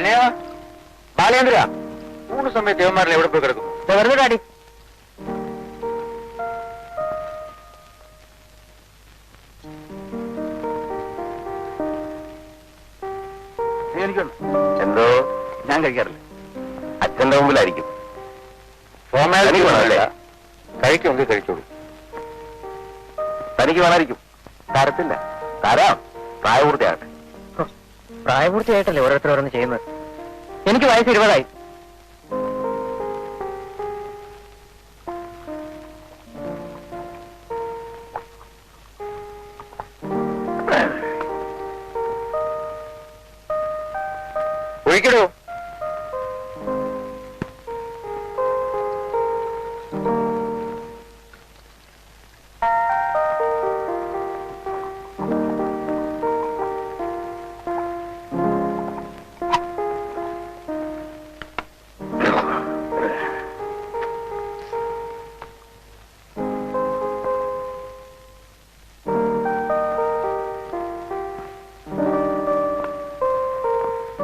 പിന്നെ ബാലേന്ദ്ര മൂന്ന് സമയത്ത് ദേവന്മാരിൽ എവിടെ പോയി കിടക്കും? വെറുതെ ഡാഡി. എന്തോ ഞാൻ കഴിക്കാറില്ല. അച്ഛന്റെ മുമ്പിലായിരിക്കും. കഴിക്കുമെങ്കിൽ കഴിച്ചോളൂ. തനിക്ക് വേണമായിരിക്കും. തരത്തില്ല. തരാം, പ്രായപൂർത്തിയാകട്ടെ. പ്രായപൂർത്തിയായിട്ടല്ലേ ഓരോരുത്തർ ഓരോന്ന് ചെയ്യുന്നത്. എനിക്ക് വയസ്സ് 20ആയി. ഒഴിക്കടോ.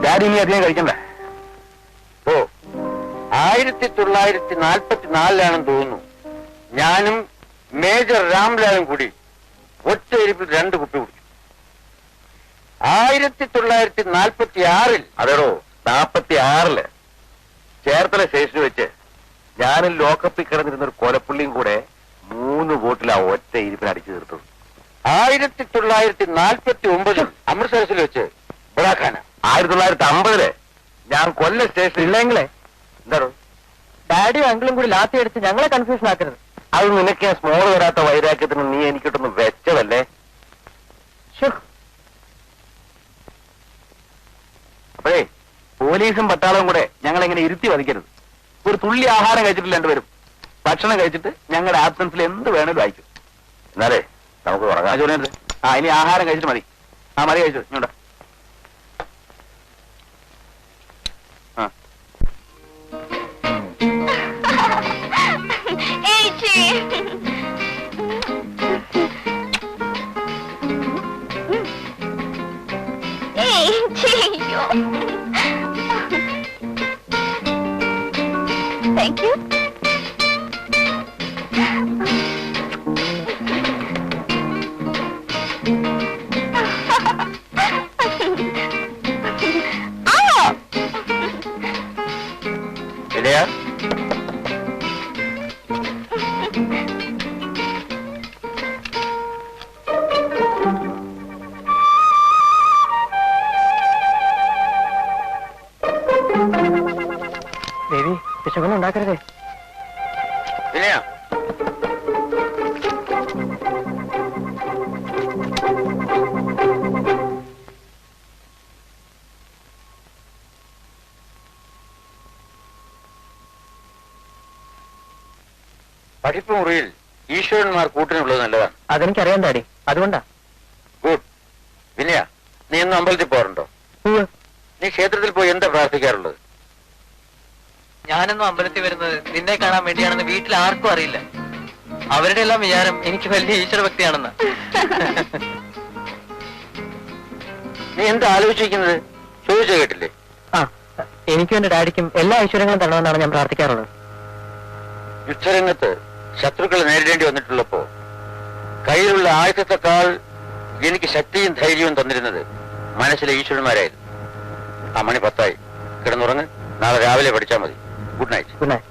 ഡാഡി ഇനി അധികം കഴിക്കണ്ട. ഓ, 1944 തോന്നുന്നു ഞാനും മേജർ രാംലാലും കൂടി ഒറ്റ ഇരിപ്പിൽ 2 കുപ്പി കുടിച്ചു. 1946 അതേടോ 46 ചേർത്തല സ്റ്റേഷനിൽ വെച്ച് ഞാനും ലോക്കപ്പിൽ കിടന്നിരുന്നൊരു കൊലപ്പുള്ളിയും കൂടെ 3 ബോട്ടിലാ ഒറ്റ ഇരിപ്പിൽ അടിച്ചു തീർത്തത്. 1949 അമൃത്സരസിൽ വെച്ച് ബുറാഖാന. 1950 ഞാൻ കൊല്ലം സ്റ്റേഷനിൽ ഇല്ലെങ്കിലേ എന്താണോ ഡാഡിയും അങ്കിളും കൂടി ലാത്തി അടിച്ച് ഞങ്ങളെ കൺഫ്യൂഷൻ ആക്കരുത്. അത് നിനക്ക് ആ സ്മോൾ വരാത്ത വൈരാഗ്യത്തിന് നീ എനിക്കിട്ടൊന്ന് വെച്ചതല്ലേ. അപ്പോഴേ പോലീസും പട്ടാളവും കൂടെ ഞങ്ങളെങ്ങനെ ഇരുത്തി വധിക്കരുത്. ഒരു തുള്ളി ആഹാരം കഴിച്ചിട്ട് 2 പേരും ഭക്ഷണം കഴിച്ചിട്ട് ഞങ്ങളുടെ ആബ്സൻസിൽ എന്ത് വേണേലും അയക്കും. എന്നാലേ നമുക്ക് തുടങ്ങാം. ജോലിയുണ്ട്. ഇനി ആഹാരം കഴിച്ചിട്ട് മതി. മതി കഴിച്ചു ഇങ്ങോട്ടാ. Thank you. ദേവി, വിശകൊന്നും ഉണ്ടാക്കരുതേ. പഠിപ്പ് മുറിയിൽ ഈശ്വരന്മാർ കൂട്ടിനുള്ളത് നല്ലതാണ്. അതെനിക്കറിയാം ഡാഡി, അതുകൊണ്ടാ. ഗുഡ്. വിനയ, നീ എന്നും അമ്പലത്തിൽ പോകാറുണ്ടോ? നീ ക്ഷേത്രത്തിൽ പോയി എന്താ പ്രാർത്ഥിക്കാറുള്ളത്? ഞാനെന്നും അമ്പലത്തിൽ വരുന്നത് നിന്നെ കാണാൻ വേണ്ടിയാണെന്ന് വീട്ടിൽ ആർക്കും അറിയില്ല. അവരുടെ എല്ലാം വിചാരം എനിക്ക് വലിയ ഈശ്വരഭക്തിയാണെന്ന്. നീ എന്താ ആലോചിക്കുന്നത്? ചോദിച്ചു കേട്ടില്ലേ? എനിക്കും എന്റെ ഡാഡിക്കും എല്ലാ ഐശ്വര്യങ്ങളും തരണമെന്നാണ് ഞാൻ പ്രാർത്ഥിക്കാറുള്ളത്. യുദ്ധരംഗത്ത് ശത്രുക്കളെ നേരിടേണ്ടി വന്നിട്ടുള്ളപ്പോ കയ്യിലുള്ള ആയുധത്തെക്കാൾ എനിക്ക് ശക്തിയും ധൈര്യവും തന്നിരുന്നത് മനസ്സിലെ ഈശ്വരന്മാരായിരുന്നു. ആ മണി 10 കിടന്നുറങ്ങ്. നാളെ രാവിലെ പഠിച്ചാൽ മതി. Good night. Good night.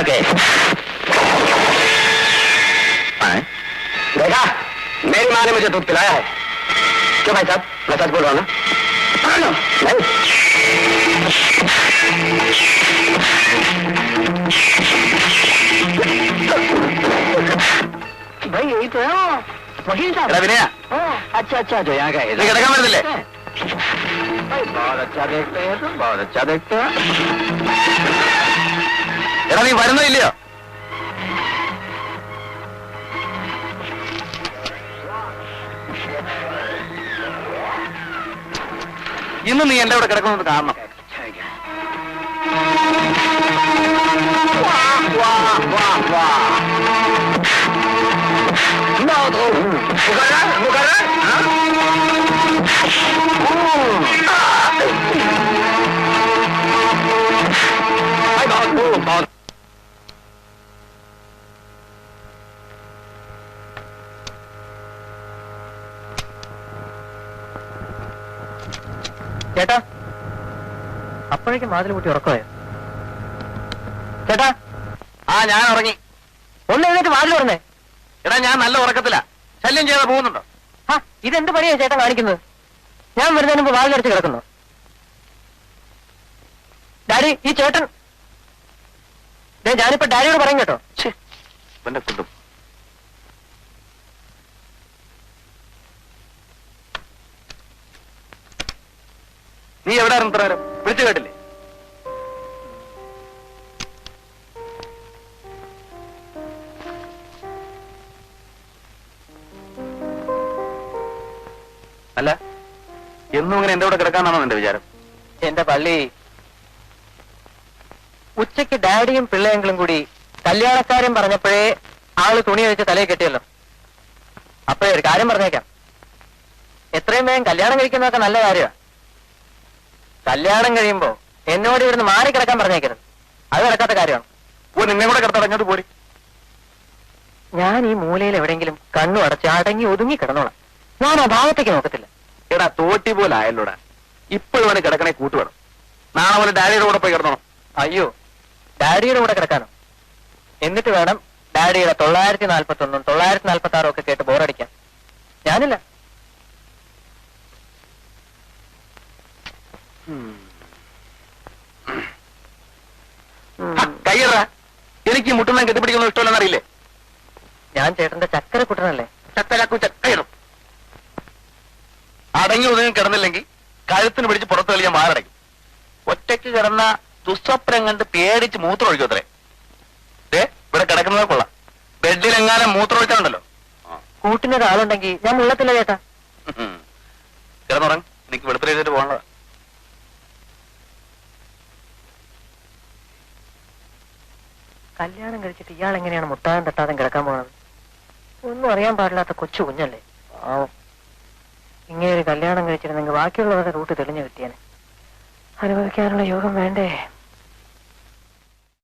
Okay. देखा, मेरी माँ ने मुझे दूध पिलाया है. क्यों भाई साहब, मैं सच बोल रहा हूँ ना? भाई यही तो है वो वकील साहब। विनय, अच्छा अच्छा जो यहाँ का है കിടക്കാൻ വരുന്നില്ലേ? भाई बहुत अच्छा देखते हैं तुम, बहुत अच्छा देखते हैं। എടാ നീ വരുന്നോ ഇല്ലയോ? ഇന്ന് നീ എന്റെ കൂടെ കിടക്കുന്നത് കാരണം ചേട്ടാ അപ്പോഴേക്കും വാതിൽ കൂട്ടി ഉറക്കമായോ? ചേട്ടാ ആ ഞാൻ ഉറങ്ങി. ഒന്ന് എഴുന്നേറ്റ് വാതിൽ തുറന്നേ. എടാ ഞാൻ നല്ല ഉറക്കത്തിലാ. ശല്യം ചെയ്യാതെ പോകുന്നുണ്ടോ? ആ ഇതെന്ത് പണിയാ ചേട്ടൻ കാണിക്കുന്നത്? ഞാൻ വരുന്നതിന് മുമ്പ് വാതിലടച്ച് കിടക്കുന്നു. ഡാഡി ഈ ചേട്ടൻ ഞാനിപ്പോ ഡാഡിയോട് പറയും കേട്ടോ. എന്നെ കൊണ്ടും നീ എവിടെ ഇത്ര നേരം വിളിച്ചു കേട്ടില്ലേ? അല്ല എന്നും ഇങ്ങനെ എന്റെ കൂടെ കിടക്കാന്നാണോ നിന്റെ വിചാരം? എന്റെ പള്ളി ഉച്ചയ്ക്ക് ഡാഡിയും പിള്ളയെങ്കിലും കൂടി കല്യാണക്കാരും പറഞ്ഞപ്പോഴേ ആള് തുണി വെച്ച് തലയിൽ കെട്ടിയല്ലോ. അപ്പോഴേ ഒരു കാര്യം പറഞ്ഞേക്കാം, എത്രയും വേഗം കല്യാണം കഴിക്കുന്നതൊക്കെ നല്ല കാര്യമാണ്. കല്യാണം കഴിയുമ്പോ എന്നോട് ഇവിടുന്ന് മാറി കിടക്കാൻ പറഞ്ഞേക്കരുത്, അത് നടക്കാത്ത കാര്യമാണ്. ഓ നിന്നെ കൂടെ കിടത്താൻ അങ്ങോട്ട് പോരി. ഞാൻ ഈ മൂലയിൽ എവിടെയെങ്കിലും കണ്ണു അടച്ച് അടങ്ങി ഒതുങ്ങി കിടന്നോളാം. ഞാൻ ആ ഭാഗത്തേക്ക് നോക്കത്തില്ല. എടാ തോട്ടി പോലെ ആയല്ലോടാ. ഇപ്പോഴും അവന് കിടക്കണേ കൂട്ടുവേണം. നാളെ പോലെ ഡാഡിയുടെ കൂടെ പോയി കിടന്നോണം. അയ്യോ ഡാഡിയുടെ കൂടെ കിടക്കാനോ? എന്നിട്ട് വേണം ഡാഡിയുടെ 941 946 ഒക്കെ കേട്ട് ബോറടിക്കാൻ. ഞാനില്ല. കയ്യറാ, എനിക്ക് മുട്ടുന്ന കെട്ടിപ്പിടിക്കുന്ന ഇഷ്ടമല്ലെന്ന് അറിയില്ലേ? ഞാൻ ചേട്ടന്റെ ചക്കര കുട്ടനല്ലേ? കയ്യറും അടങ്ങി ഒതുങ്ങി കിടന്നില്ലെങ്കിൽ കഴുത്തിന് പിടിച്ച് പുറത്ത് കളിയാൻ മാറടയ്ക്കും. ഒറ്റയ്ക്ക് കിടന്ന ദുസ്വപ്നം കണ്ട് പേടിച്ച് മൂത്രം ഒഴിക്കും അത്രേ. ഇവിടെ കിടക്കുന്നത് കൊള്ളാം. ബെഡിലെങ്ങാനും മൂത്രം ഒഴിച്ചാണ്ടല്ലോ. കൂട്ടിനൊരാളുണ്ടെങ്കിൽ ഞാൻ മുള്ളത്തില്ല ചേട്ടാ. കിടന്നുറങ്ങ്, എനിക്ക് വെളുപ്പിൽ എഴുതിട്ട് പോകണതാ. കല്യാണം കഴിച്ചിട്ട് ഇയാൾ എങ്ങനെയാണ് മുട്ടാൻ തട്ടാതെ കിടക്കാൻ പോകുന്നത്? ഒന്നും അറിയാൻ പാടില്ലാത്ത കൊച്ചു കുഞ്ഞല്ലേ. ഇങ്ങനെ ഒരു കല്യാണം കഴിച്ചിരുന്നെങ്കിൽ ബാക്കിയുള്ളവരുടെ റൂട്ട് തെളിഞ്ഞു കിട്ടിയാനെ. അനുഭവിക്കാനുള്ള യോഗം വേണ്ടേ?